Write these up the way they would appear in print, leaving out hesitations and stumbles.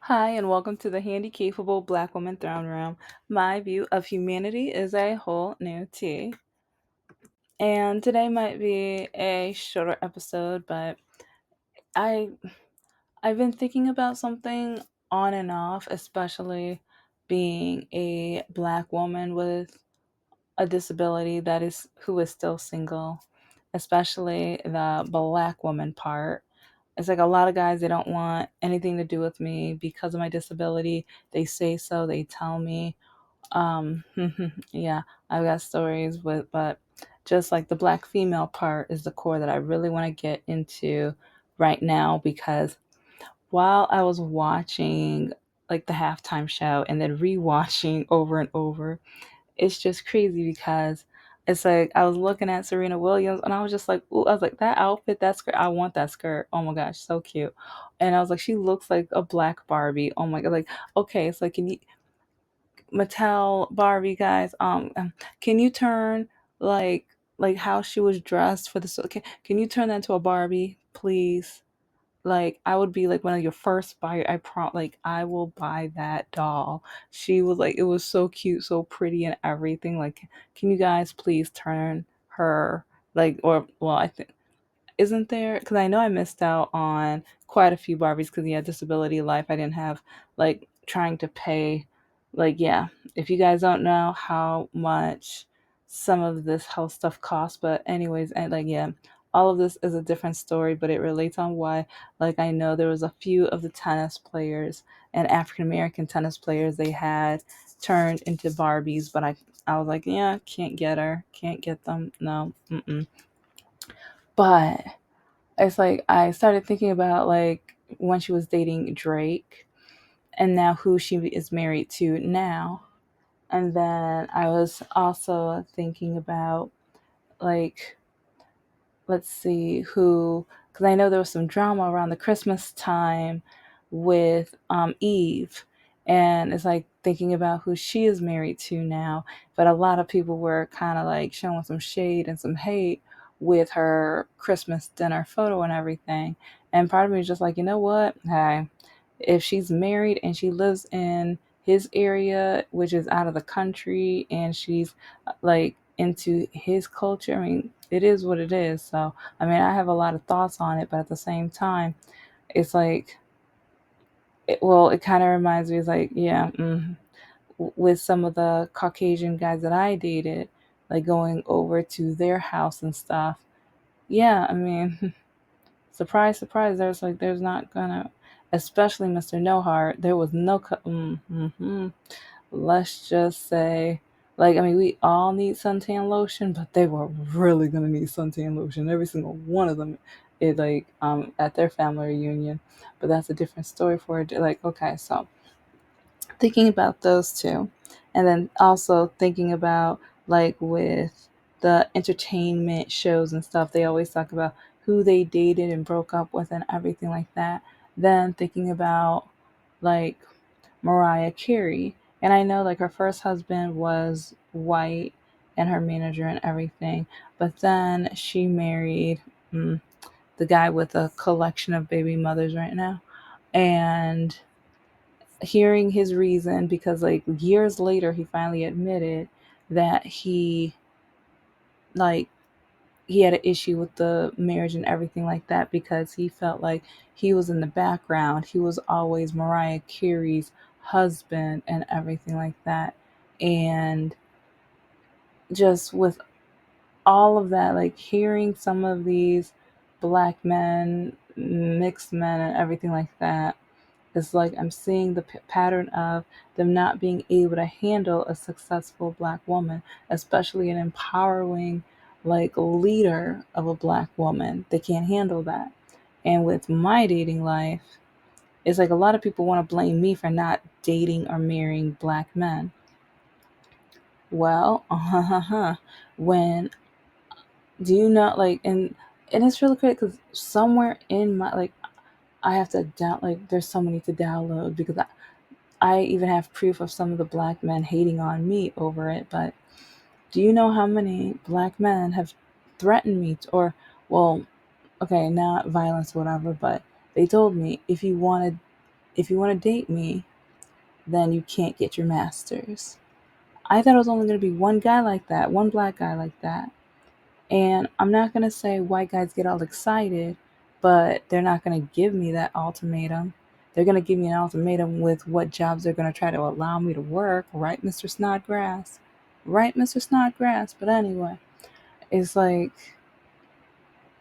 Hi, and welcome to the Handicapable Black Woman Throne Room. My view of humanity is a whole new tea. And today might be a shorter episode, but I I've been thinking about something on and off, especially being a black woman with a disability that is who is still single, especially the black woman part. It's like a lot of guys, they don't want anything to do with me because of my disability. They say so, they tell me. Yeah, I've got stories with, but just like the black female part is the core that I really want to get into right now because while I was watching like the halftime show and then rewatching over and over, it's just crazy because it's like I was looking at Serena Williams and I was just like, ooh, I was like, that outfit, that skirt, I want that skirt. Oh my gosh, so cute. And I was like, she looks like a black Barbie. Oh my god, like, okay, it's like, can you Mattel Barbie guys, can you turn like how she was dressed for the can you turn that into a Barbie, please? Like I would be like one of your first buyer. Like I will buy that doll. She was like it was so cute, so pretty and everything. Like can you guys please turn her like or well I think isn't there? Because I know I missed out on quite a few Barbies because yeah, disability life. I didn't have like trying to pay. Like yeah, if you guys don't know how much some of this health stuff costs, but anyways, and like yeah, all of this is a different story, but it relates on why. Like I know there was a few of the tennis players and African American tennis players they had turned into Barbies, but I was like yeah, can't get her, can't get them, no, mm-mm. But it's like I started thinking about like when she was dating Drake and now who she is married to now. And then I was also thinking about like let's see who because I know there was some drama around the Christmas time with Eve, and it's like thinking about who she is married to now. But a lot of people were kind of like showing some shade and some hate with her Christmas dinner photo and everything. And part of me was just like, you know what? Hey, if she's married and she lives in his area, which is out of the country, and she's like into his culture, I mean, it is what it is. So, I mean, I have a lot of thoughts on it, but at the same time, it's like, it kind of reminds me, it's like, yeah, with some of the Caucasian guys that I dated, like going over to their house and stuff. Yeah, I mean, surprise, surprise. There's not gonna, especially Mr. No Heart. There was no, let's just say, like, I mean, we all need suntan lotion, but they were really gonna need suntan lotion. Every single one of them, it like at their family reunion. But that's a different story for it. Like, okay, so thinking about those two, and then also thinking about like with the entertainment shows and stuff, they always talk about who they dated and broke up with and everything like that. Then thinking about like Mariah Carey, and I know like her first husband was white and her manager and everything, but then she married the guy with a collection of baby mothers right now, and hearing his reason because like years later he finally admitted that like he had an issue with the marriage and everything like that because he felt like he was in the background. He was always Mariah Carey's husband and everything like that. And just with all of that, like hearing some of these black men, mixed men, and everything like that, it's like I'm seeing the pattern of them not being able to handle a successful black woman, especially an empowering like leader of a black woman. They can't handle that. And with my dating life, it's like a lot of people want to blame me for not dating or marrying black men. Well, when do you not like and it's really great because somewhere in my like I have to down like there's so many to download because I even have proof of some of the black men hating on me over it. But do you know how many black men have threatened me or well, okay, not violence or whatever, but they told me if you wanted if you want to date me, then you can't get your master's. I thought it was only going to be one guy like that, one black guy like that. And I'm not going to say white guys get all excited, but they're not going to give me that ultimatum. They're going to give me an ultimatum with what jobs they're going to try to allow me to work, right, Mr. Snodgrass? Right, Mr. Snodgrass? But anyway, it's like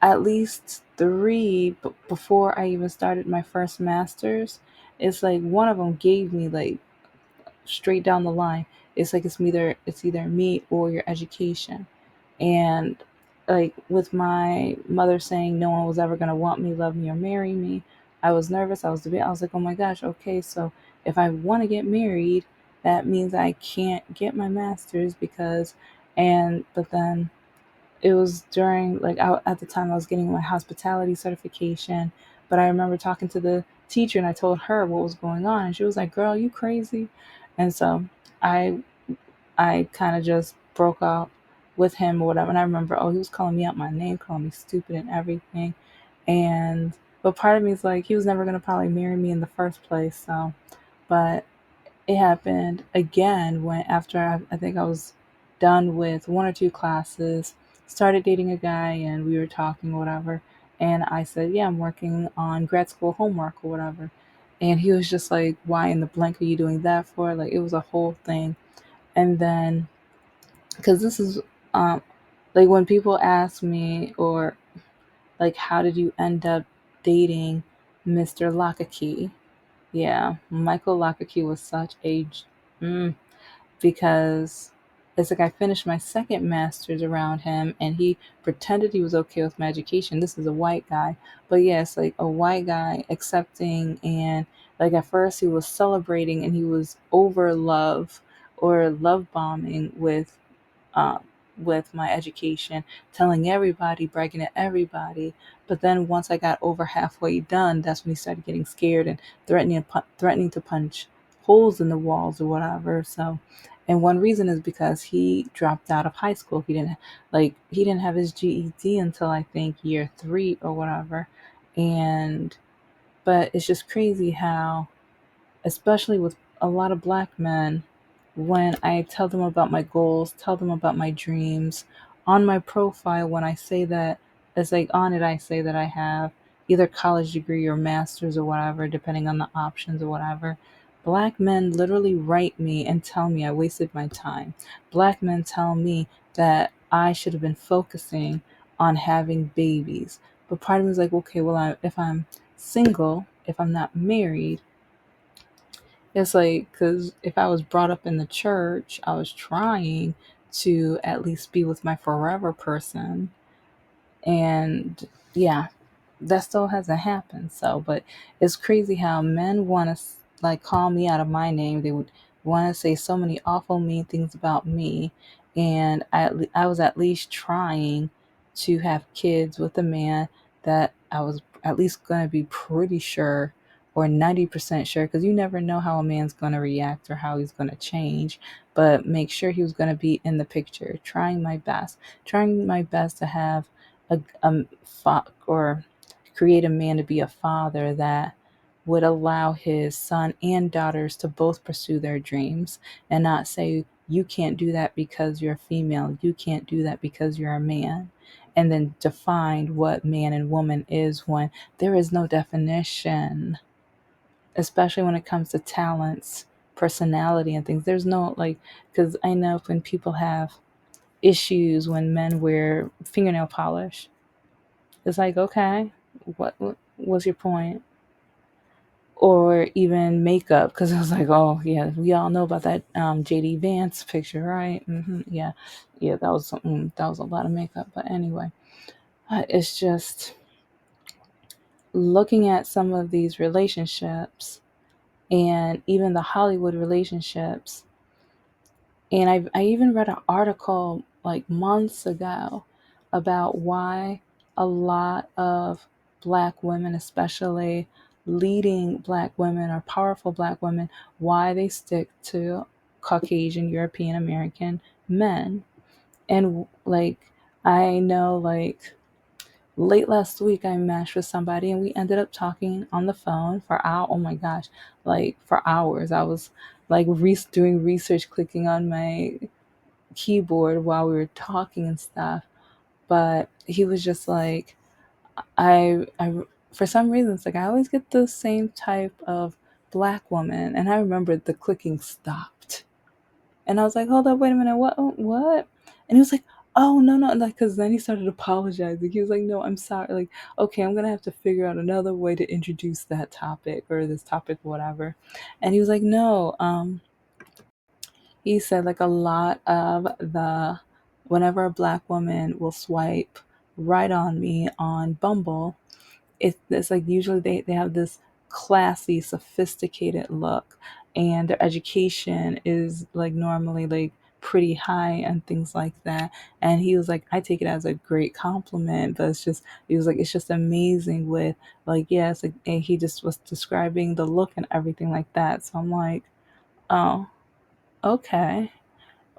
at least three before I even started my first master's. It's like one of them gave me like straight down the line. It's like it's either me or your education. And like with my mother saying no one was ever gonna want me, love me, or marry me, I was nervous. I was debating. I was like, oh my gosh, okay, so if I want to get married, that means I can't get my master's because, and but then it was during like at the time I was getting my hospitality certification, but I remember talking to the teacher and I told her what was going on, and she was like, "Girl, you crazy," and so I I kind of just broke up with him or whatever. And I remember, oh, he was calling me out my name, calling me stupid and everything, and but part of me is like, he was never gonna probably marry me in the first place, so but it happened again when after I think I was done with one or two classes, started dating a guy and we were talking or whatever. And I said, yeah, I'm working on grad school homework or whatever. And he was just like, why in the blank are you doing that for? Like it was a whole thing. And then, because this is, um, like when people ask me or like, how did you end up dating Mr. Lockakey? Yeah, Michael Lockakey was such a mm, because it's like I finished my second master's around him and he pretended he was okay with my education. This is a white guy. But yes, like a white guy accepting and like at first he was celebrating and he was over love or love bombing um, with my education, telling everybody, bragging to everybody. But then once I got over halfway done, that's when he started getting scared and threatening to punch holes in the walls or whatever. So, and one reason is because he dropped out of high school. He didn't have his GED until I think year 3 or whatever. And but it's just crazy how especially with a lot of black men, when I tell them about my goals, tell them about my dreams, on my profile, when I say that, it's like on it, I say that I have either college degree or master's or whatever, depending on the options or whatever. Black men literally write me and tell me I wasted my time. Black men tell me that I should have been focusing on having babies. But part of me is like, okay, well, if I'm single, if I'm not married, it's like, because if I was brought up in the church, I was trying to at least be with my forever person. And yeah, that still hasn't happened. So, but it's crazy how men want to like call me out of my name. They would want to say so many awful, mean things about me. And I was at least trying to have kids with a man that I was at least going to be pretty sure or 90% sure, because you never know how a man's going to react or how he's going to change, but make sure he was going to be in the picture, trying my best to have or create a man to be a father that would allow his son and daughters to both pursue their dreams and not say, you can't do that because you're a female, you can't do that because you're a man, and then define what man and woman is when there is no definition, especially when it comes to talents, personality, and things. There's no like, because I know when people have issues when men wear fingernail polish, it's like, okay, what was your point? Or even makeup, because I was like, oh yeah, we all know about that JD Vance picture, right? Yeah, yeah, that was something. That was a lot of makeup, but anyway, it's just looking at some of these relationships and even the Hollywood relationships. And I even read an article like months ago about why a lot of black women, especially leading black women or powerful black women, why they stick to Caucasian European American men. And like, I know like Late last week, I matched with somebody and we ended up talking on the phone for hours. Oh my gosh, like for hours. I was like doing research, clicking on my keyboard while we were talking and stuff. But he was just like, I for some reason, it's like I always get the same type of black woman, and I remember the clicking stopped, and I was like, hold up, wait a minute, what? And he was like, oh no, no, like, because then he started apologizing. He was like, no, I'm sorry, like, okay, I'm gonna have to figure out another way to introduce that topic or this topic, whatever. And he was like, no, he said like a lot of the whenever a black woman will swipe right on me on Bumble, it's like usually they have this classy, sophisticated look, and their education is like normally like pretty high and things like that. And he was like, I take it as a great compliment, but he was like, it's just amazing with like, yes, like, and he just was describing the look and everything like that. So I'm like, oh, okay.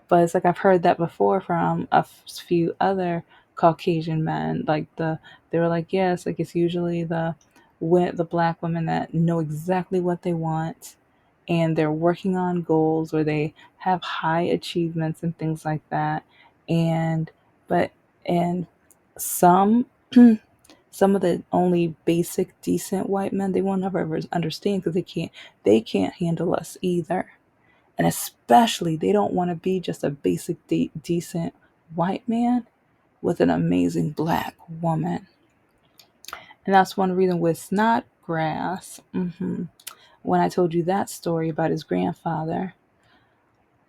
But it's like I've heard that before from few other Caucasian men. Like they were like, yes, like it's usually the black women that know exactly what they want, and they're working on goals, or they have high achievements and things like that. And but and some some of the only basic decent white men, they won't never ever understand because they can't handle us either. And especially, they don't want to be just a basic, decent white man with an amazing black woman. And that's one reason with Snodgrass, when I told you that story about his grandfather,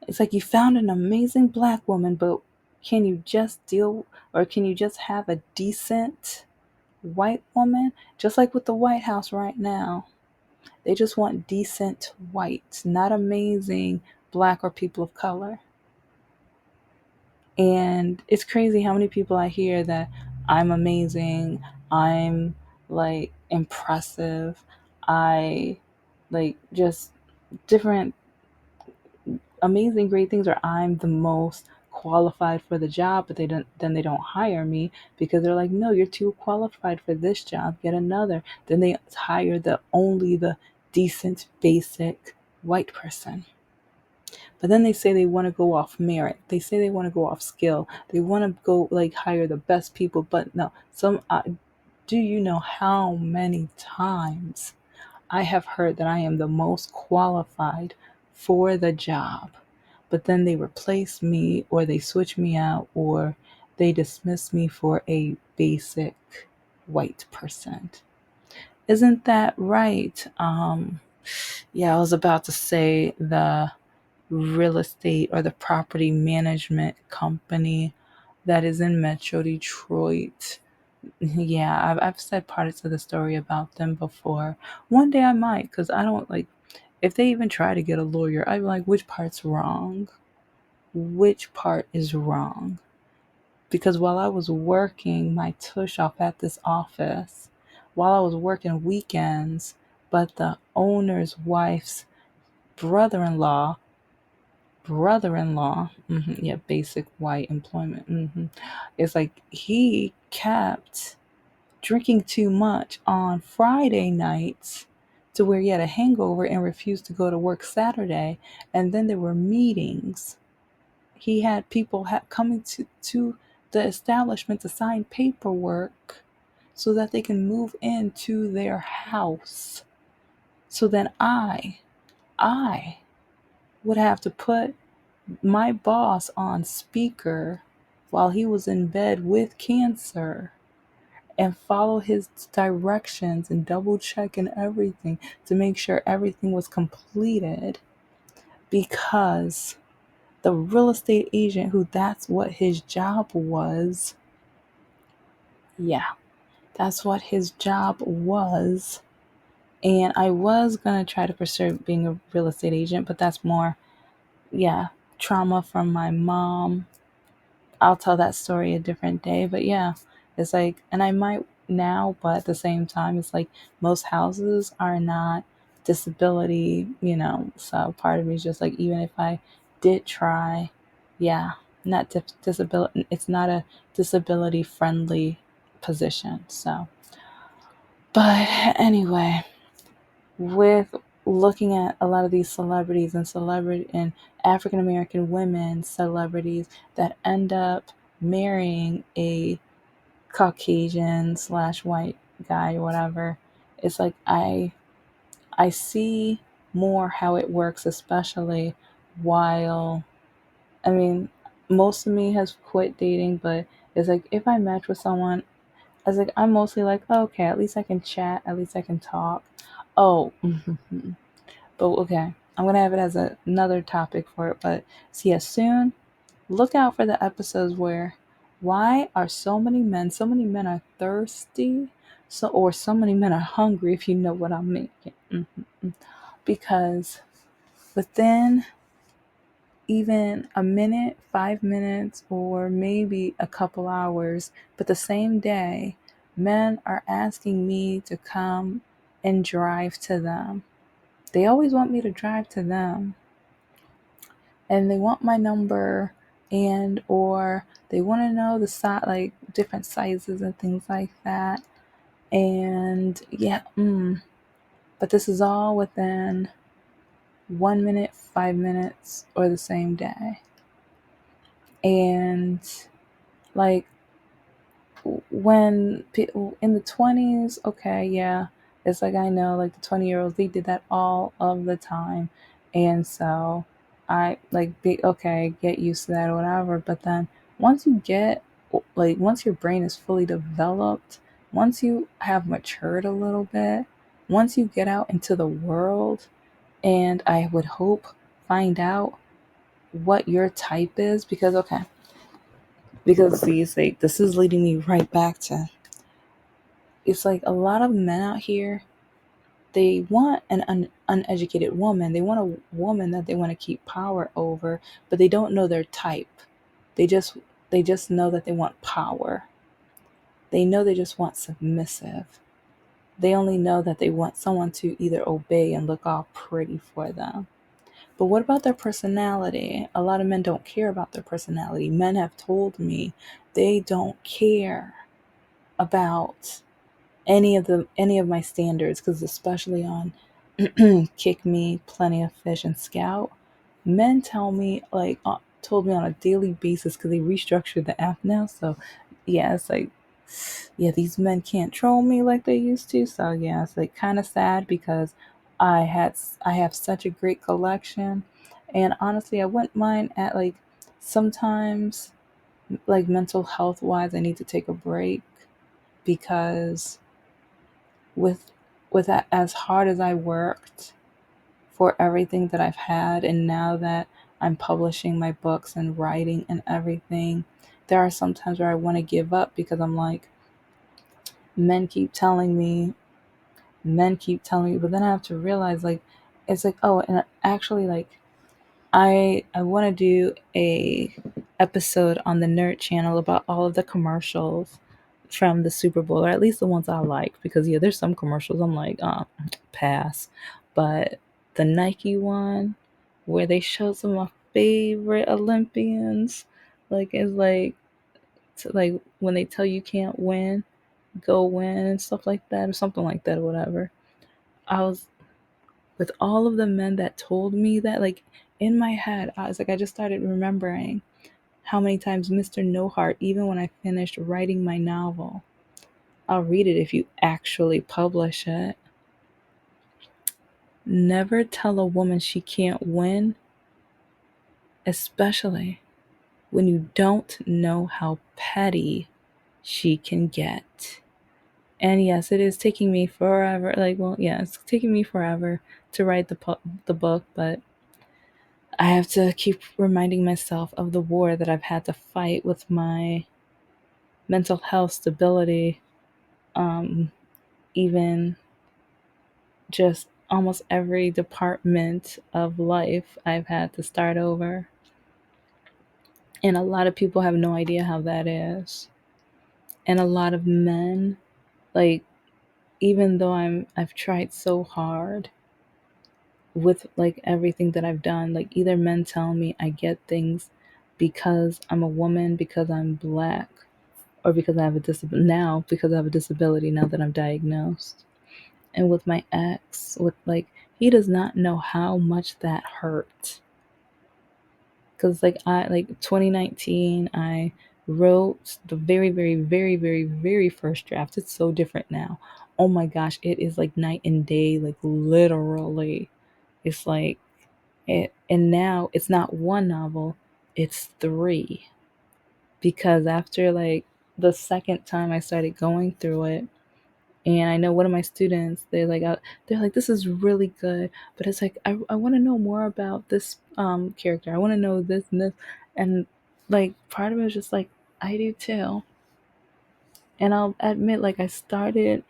it's like you found an amazing black woman, but can you just can you just have a decent white woman? Just like with the White House right now. They just want decent white, not amazing black or people of color. And it's crazy how many people I hear that I'm amazing, I'm like impressive, I like just different amazing great things, or I'm the most qualified for the job, but they don't hire me because they're like, no, you're too qualified for this job, get another. Then they hire the decent basic white person. But then they say they want to go off merit. They say they want to go off skill. They want to go like hire the best people. But no, do you know how many times I have heard that I am the most qualified for the job, but then they replace me, or they switch me out, or they dismiss me for a basic white person. Isn't that right? Yeah, I was about to say the real estate or the property management company that is in Metro Detroit. Yeah, I've said parts of the story about them before. One day I might, because I don't like, if they even try to get a lawyer, I'd be like, which part's wrong? Which part is wrong? Because while I was working my tush off at this office, while I was working weekends, but the owner's wife's brother-in-law yeah, basic white employment, it's like he kept drinking too much on Friday nights to where he had a hangover and refused to go to work Saturday. And then there were meetings. He had people coming to the establishment to sign paperwork so that they can move into their house. So then I would have to put my boss on speaker while he was in bed with cancer and follow his directions and double check and everything to make sure everything was completed, because the real estate agent, who that's what his job was, yeah, that's what his job was. And I was gonna try to pursue being a real estate agent, but that's more, yeah, trauma from my mom. I'll tell that story a different day. But yeah, it's like, and I might now, but at the same time, it's like most houses are not disability, So part of me is just like, even if I did try, yeah, not disability, it's not a disability friendly position. So, but anyway, with looking at a lot of these celebrities and celebrity and African American women celebrities that end up marrying a Caucasian slash white guy or whatever, it's like I see more how it works, especially while I mean most of me has quit dating, but it's like if I match with someone, I was like I'm mostly like, oh, okay, at least I can chat, at least I can talk. Oh, but okay, I'm gonna have it as another topic for it. But see, yeah, soon look out for the episodes where why are so many men are thirsty, so many men are hungry, if you know what I mean. Because within even a minute, 5 minutes, or maybe a couple hours, but the same day, men are asking me to come and drive to them. They always want me to drive to them, and they want my number, and or they want to know the size, like different sizes and things like that. And yeah, but this is all within 1 minute, 5 minutes, or the same day. And like when in the 20s, okay, yeah, it's like I know like the 20-year-olds, they did that all of the time. And so I like be okay, get used to that or whatever. But then once you get like once your brain is fully developed, once you have matured a little bit, once you get out into the world, and I would hope find out what your type is, because okay, because these like this is leading me right back to, it's like a lot of men out here, they want an uneducated woman. They want a woman that they want to keep power over, but they don't know their type. They just know that they want power. They know they just want submissive. They only know that they want someone to either obey and look all pretty for them. But what about their personality? A lot of men don't care about their personality. Men have told me they don't care about any of my standards, because especially on Kick Me, Plenty of Fish, and Scout, men tell me like told me on a daily basis, because they restructured the app now. So yeah, it's like yeah, these men can't troll me like they used to. So yeah, it's like kind of sad, because I have such a great collection, and honestly, I wouldn't mind at like sometimes like mental health wise, I need to take a break, because with that, as hard as I worked for everything that I've had, and now that I'm publishing my books and writing and everything, there are some times where I want to give up, because I'm like, men keep telling me, but then I have to realize like it's like, oh, and actually like I want to do a episode on the Nerd Channel about all of the commercials from the Super Bowl, or at least the ones I like, because yeah, there's some commercials I'm like, pass. But the Nike one, where they show some of my favorite Olympians, like it's like like when they tell you can't win, go win and stuff like that, or something like that, or whatever. I was with all of the men that told me that, like in my head, I was like, I just started remembering how many times Mr. No Heart, even when I finished writing my novel, I'll read it if you actually publish it. Never tell a woman she can't win, especially when you don't know how petty she can get. And yes, it is taking me forever. Like, well, yeah, it's taking me forever to write the book, but I have to keep reminding myself of the war that I've had to fight with my mental health stability, um, even just almost every department of life I've had to start over. And a lot of people have no idea how that is. And a lot of men, like, even though I've tried so hard with like everything that I've done, like either men tell me I get things because I'm a woman, because I'm black, or because I have a disability now, because I have a disability now that I'm diagnosed. And with my ex, with like, he does not know how much that hurt. Because like I like 2019, I wrote the very, very, very, very, very first draft. It's so different now. Oh my gosh, it is like night and day, like literally. It's like it, and now it's not one novel, it's three. Because after like the second time I started going through it, and I know one of my students, they're like, this is really good, but it's like I want to know more about this character. I want to know this and this, and like part of it was just like I do too. And I'll admit, like I started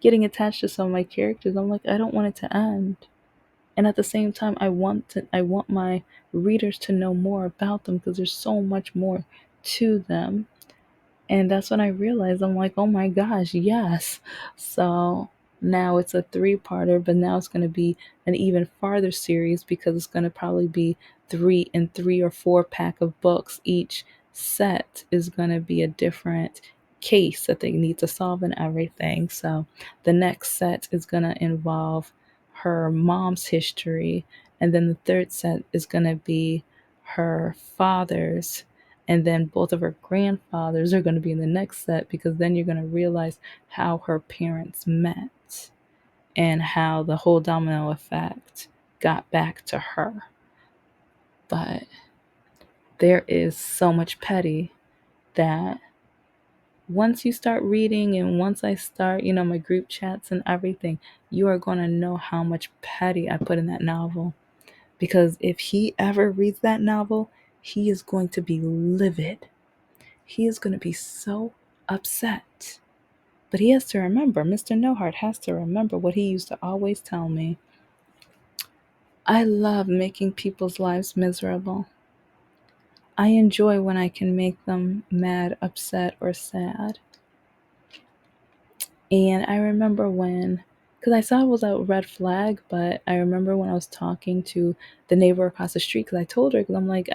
getting attached to some of my characters. I'm like, I don't want it to end. And at the same time, I want my readers to know more about them because there's so much more to them. And that's when I realized, I'm like, oh my gosh, yes. So now it's a three-parter, but now it's going to be an even farther series because it's going to probably be three or four pack of books. Each set is going to be a different case that they need to solve and everything. So the next set is going to involve her mom's history. And then the third set is going to be her father's, and then both of her grandfathers are going to be in the next set because then you're going to realize how her parents met and how the whole domino effect got back to her. But there is so much petty that once you start reading and once I start, my group chats and everything, you are going to know how much petty I put in that novel. Because if he ever reads that novel, he is going to be livid. He is going to be so upset. But he has to remember, Mr. Nohart has to remember what he used to always tell me. I love making people's lives miserable. I enjoy when I can make them mad, upset, or sad. And I remember when, because I saw it was a red flag, but I remember when I was talking to the neighbor across the street, because I told her, because I'm like,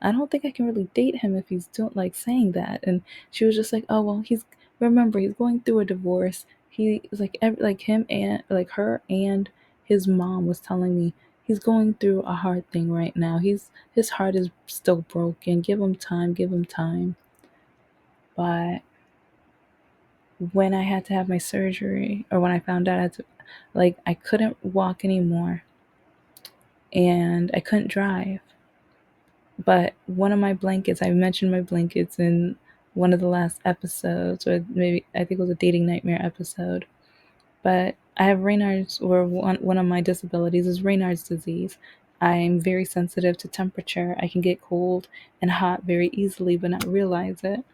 I don't think I can really date him if he's doing like saying that. And she was just like, oh, well, he's going through a divorce. He is like him and like her and his mom was telling me he's going through a hard thing right now. His heart is still broken. Give him time, give him time. But when I had to have my surgery, or when I found out I couldn't walk anymore and I couldn't drive. But one of my blankets, I mentioned my blankets in one of the last episodes, or maybe I think it was a dating nightmare episode. But I have Raynaud's, or one of my disabilities is Raynaud's disease. I'm very sensitive to temperature. I can get cold and hot very easily, but not realize it.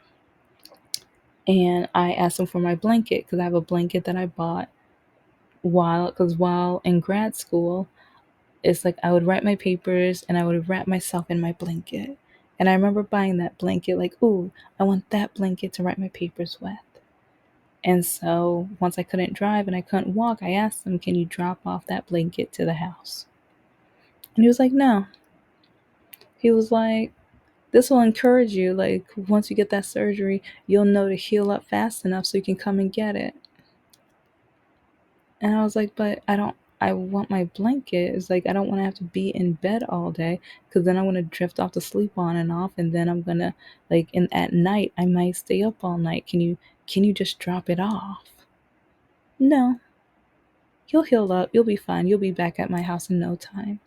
And I asked him for my blanket because I have a blanket that I bought while in grad school. It's like I would write my papers and I would wrap myself in my blanket. And I remember buying that blanket, like, ooh, I want that blanket to write my papers with. And so once I couldn't drive and I couldn't walk, I asked him, can you drop off that blanket to the house? And he was like, no. He was like, this will encourage you. Like, once you get that surgery, you'll know to heal up fast enough so you can come and get it. And I was like, but I want my blanket. It's like, I don't want to have to be in bed all day because then I'm going to drift off to sleep on and off. And then I'm going to, like, and at night, I might stay up all night. Can you just drop it off? No, you'll heal up. You'll be fine. You'll be back at my house in no time.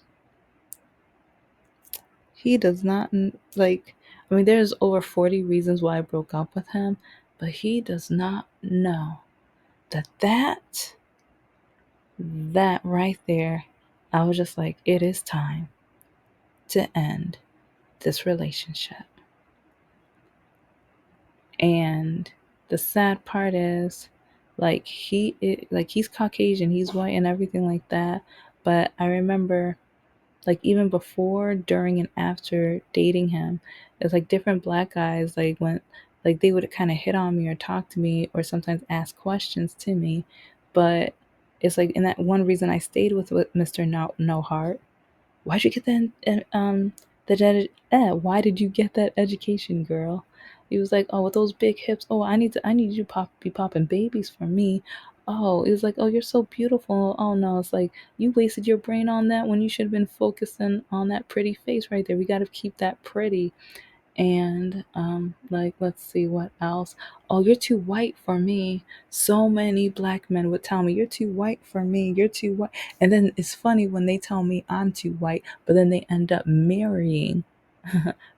He does not, like, I mean, there's over 40 reasons why I broke up with him, but he does not know that right there, I was just like, it is time to end this relationship. And the sad part is, like he's Caucasian, he's white and everything like that. But I remember, like, even before, during, and after dating him, it's like different black guys, like when, like they would kind of hit on me or talk to me or sometimes ask questions to me. But it's like, in that one reason I stayed with Mr. No Heart. Why'd you get that? Why did you get that education, girl? He was like, "Oh, with those big hips, oh, I need you to be popping babies for me." Oh, it was like, "Oh, you're so beautiful." Oh no, it's like you wasted your brain on that when you should have been focusing on that pretty face right there. We got to keep that pretty. And like, let's see what else. Oh, you're too white for me. So many black men would tell me, "You're too white for me. You're too white." And then it's funny when they tell me I'm too white, but then they end up marrying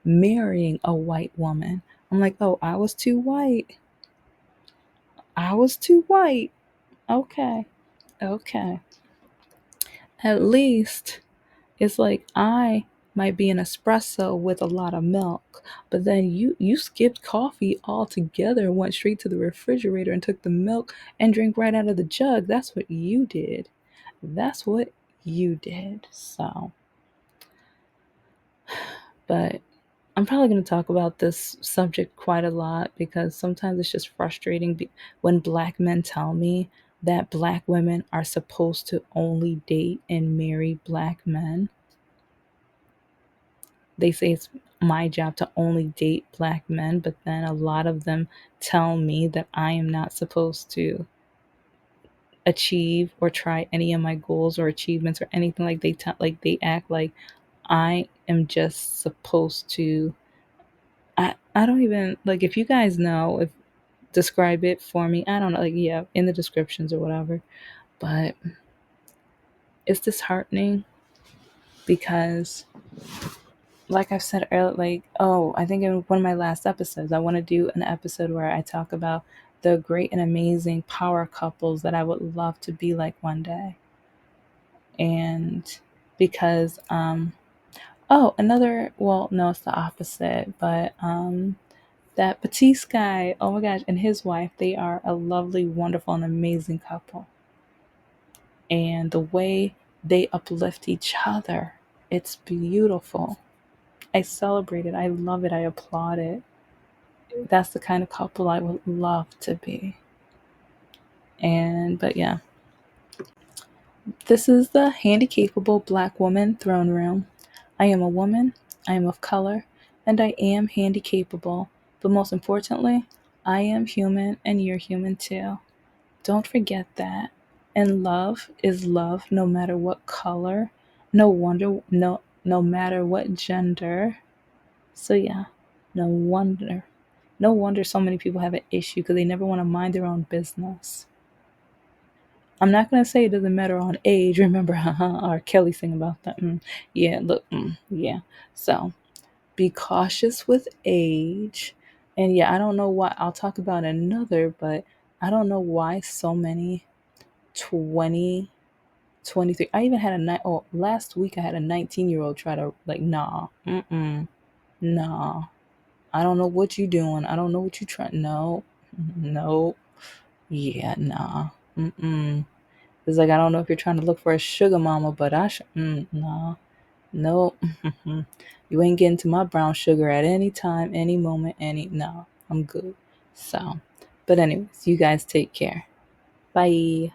marrying a white woman. I'm like, "Oh, I was too white. I was too white." Okay. Okay. At least it's like I might be an espresso with a lot of milk, but then you skipped coffee altogether and went straight to the refrigerator and took the milk and drank right out of the jug. That's what you did. That's what you did. So, but I'm probably going to talk about this subject quite a lot because sometimes it's just frustrating when black men tell me that black women are supposed to only date and marry black men. They say it's my job to only date black men, but then a lot of them tell me that I am not supposed to achieve or try any of my goals or achievements or anything. Like like they act like I am just supposed to. I don't even like, if you guys know, if describe it for me. I don't know, like, yeah, in the descriptions or whatever. But it's disheartening because, like I've said earlier, like, oh, I think in one of my last episodes, I want to do an episode where I talk about the great and amazing power couples that I would love to be like one day. And because, oh, another, well, no, it's the opposite, but that Batiste guy, oh my gosh, and his wife, they are a lovely, wonderful, and amazing couple. And the way they uplift each other, it's beautiful. I celebrate it. I love it. I applaud it. That's the kind of couple I would love to be. And, but yeah, this is the Handicapable Black Woman Throne Room. I am a woman, I am of color, and I am handicapable. But most importantly, I am human and you're human too. Don't forget that. And love is love no matter what color, no matter what gender. So yeah, no wonder. No wonder so many people have an issue because they never want to mind their own business. I'm not going to say it doesn't matter on age. Remember, R. Kelly sing about that. Yeah, look, yeah. So be cautious with age. And yeah, I don't know why. I'll talk about another, but I don't know why so many 20, 23. I even had last week I had a 19-year-old try to, like, nah, nah. I don't know what you doing. I don't know what you trying. No, no, yeah, nah, It's like, I don't know if you're trying to look for a sugar mama, but nah, no, you ain't getting to my brown sugar at any time, any moment, no, I'm good. So, but anyways, you guys take care. Bye.